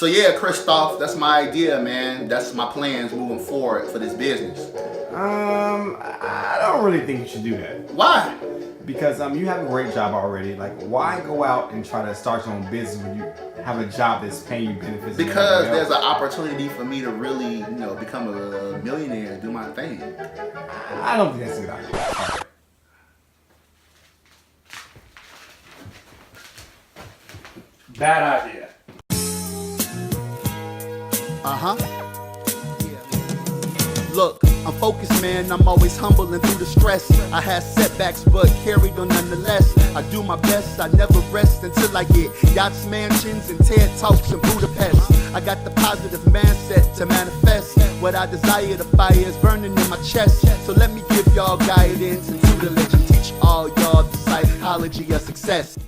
So yeah, Christoph, that's my idea, man. That's my plans moving forward for this business. I don't really think you should do that. Why? Because you have a great job already. Like, why go out and try to start your own business when you have a job that's paying you benefits? Because there's an opportunity for me to really, become a millionaire and do my thing. I don't think that's a good idea. Bad idea. Look, I'm focused, man. I'm always humble and through the stress. I had setbacks, but carried on nonetheless. I do my best. I never rest until I get yachts, mansions, and TED Talks in Budapest. I got the positive mindset to manifest what I desire. The fire is burning in my chest. So let me give y'all guidance and tutelage and teach all y'all the psychology of success.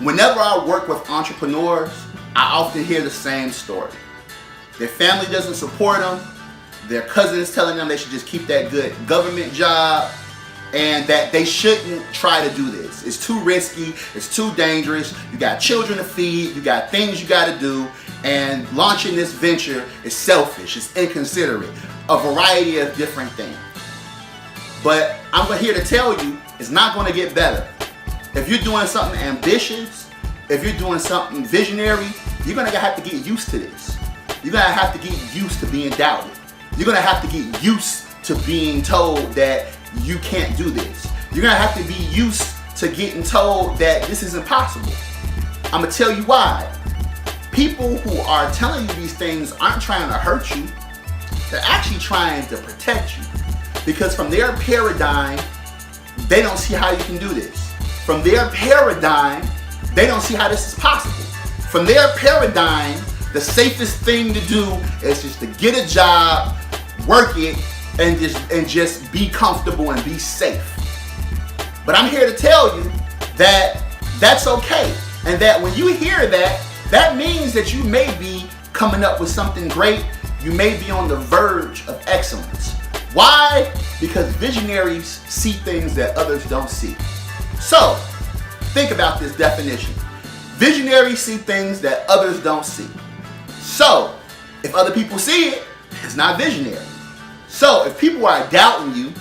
Whenever I work with entrepreneurs, I often hear the same story. Their family doesn't support them. Their cousins telling them they should just keep that good government job and that they shouldn't try to do this. It's too risky. It's too dangerous. You got children to feed. You got things you got to do. And launching this venture is selfish. It's inconsiderate. A variety of different things. But I'm here to tell you, it's not going to get better. If you're doing something ambitious, if you're doing something visionary, you're going to have to get used to this. You're going to have to get used to being doubted. You're going to have to get used to being told that you can't do this. You're going to have to be used to getting told that this is impossible. I'm going to tell you why. People who are telling you these things aren't trying to hurt you. They're actually trying to protect you. Because from their paradigm, they don't see how you can do this. From their paradigm, they don't see how this is possible. From their paradigm, the safest thing to do is just to get a job, work it, and just be comfortable and be safe. But I'm here to tell you that that's okay. And that when you hear that, that means that you may be coming up with something great. You may be on the verge of excellence. Why? Because visionaries see things that others don't see. So, think about this definition. Visionaries see things that others don't see. So, if other people see it, it's not visionary. So, if people are doubting you,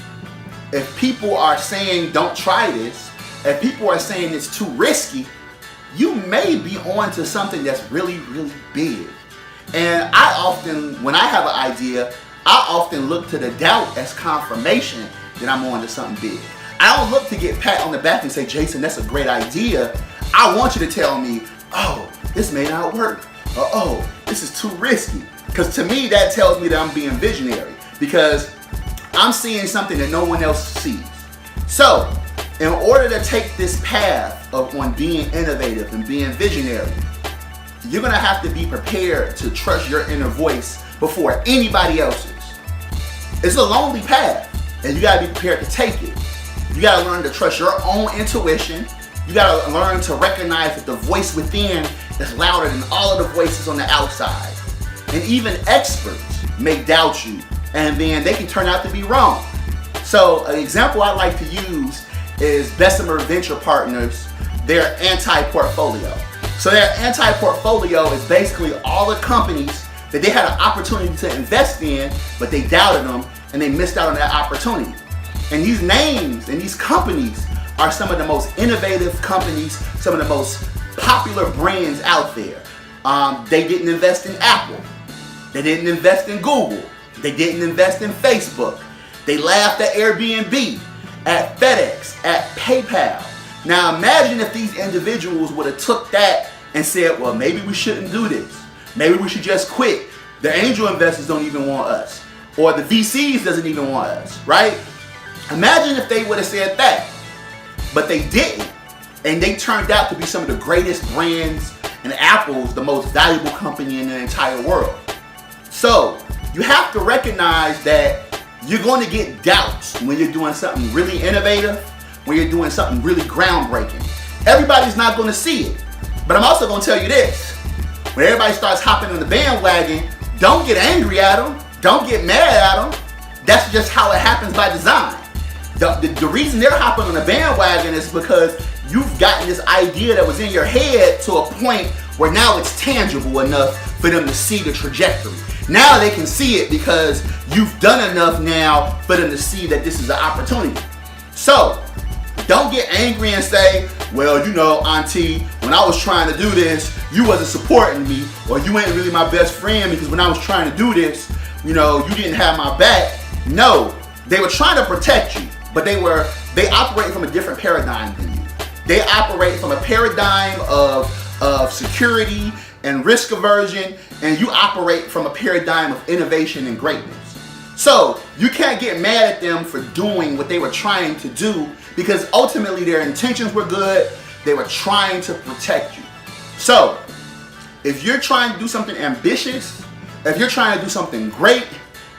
if people are saying don't try this, if people are saying it's too risky, you may be on to something that's really, really big. And when I have an idea, I often look to the doubt as confirmation that I'm on to something big. I don't look to get pat on the back and say, Jason, that's a great idea. I want you to tell me, oh, this may not work. Or, oh, this is too risky. Because to me, that tells me that I'm being visionary. Because I'm seeing something that no one else sees. So, in order to take this path on being innovative and being visionary, you're going to have to be prepared to trust your inner voice before anybody else's. It's a lonely path, and you got to be prepared to take it. You got to learn to trust your own intuition. You got to learn to recognize that the voice within is louder than all of the voices on the outside. And even experts may doubt you, and then they can turn out to be wrong. So an example I like to use is Bessemer Venture Partners, their anti-portfolio. So their anti-portfolio is basically all the companies that they had an opportunity to invest in, but they doubted them and they missed out on that opportunity. And these names and these companies are some of the most innovative companies, some of the most popular brands out there. They didn't invest in Apple. They didn't invest in Google. They didn't invest in Facebook. They laughed at Airbnb, at FedEx, at PayPal. Now imagine if these individuals would have took that and said, well, maybe we shouldn't do this. Maybe we should just quit. The angel investors don't even want us. Or the VCs doesn't even want us, right? Imagine if they would have said that. But they didn't. And they turned out to be some of the greatest brands, and Apple's the most valuable company in the entire world. So you have to recognize that you're going to get doubts when you're doing something really innovative, when you're doing something really groundbreaking. Everybody's not going to see it. But I'm also going to tell you this. When everybody starts hopping on the bandwagon, don't get angry at them. Don't get mad at them. That's just how it happens by design. The reason they're hopping on the bandwagon is because you've gotten this idea that was in your head to a point where now it's tangible enough for them to see the trajectory. Now they can see it because you've done enough now for them to see that this is an opportunity. So don't get angry and say, well, you know, auntie, when I was trying to do this, you wasn't supporting me, or you ain't really my best friend because when I was trying to do this, you know, you didn't have my back. No, they were trying to protect you, but they operate from a different paradigm than you. They operate from a paradigm of security and risk aversion, and you operate from a paradigm of innovation and greatness. So you can't get mad at them for doing what they were trying to do, because ultimately their intentions were good. They were trying to protect you. So if you're trying to do something ambitious, if you're trying to do something great,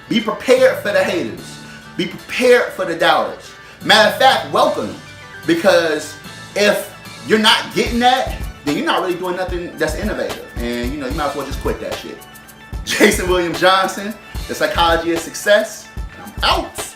be prepared for the haters. Be prepared for the doubters. Matter of fact, welcome them. Because if you're not getting that, then you're not really doing nothing that's innovative. And you know, you might as well just quit that shit. Jason William Johnson, The Psychology of Success. I'm out.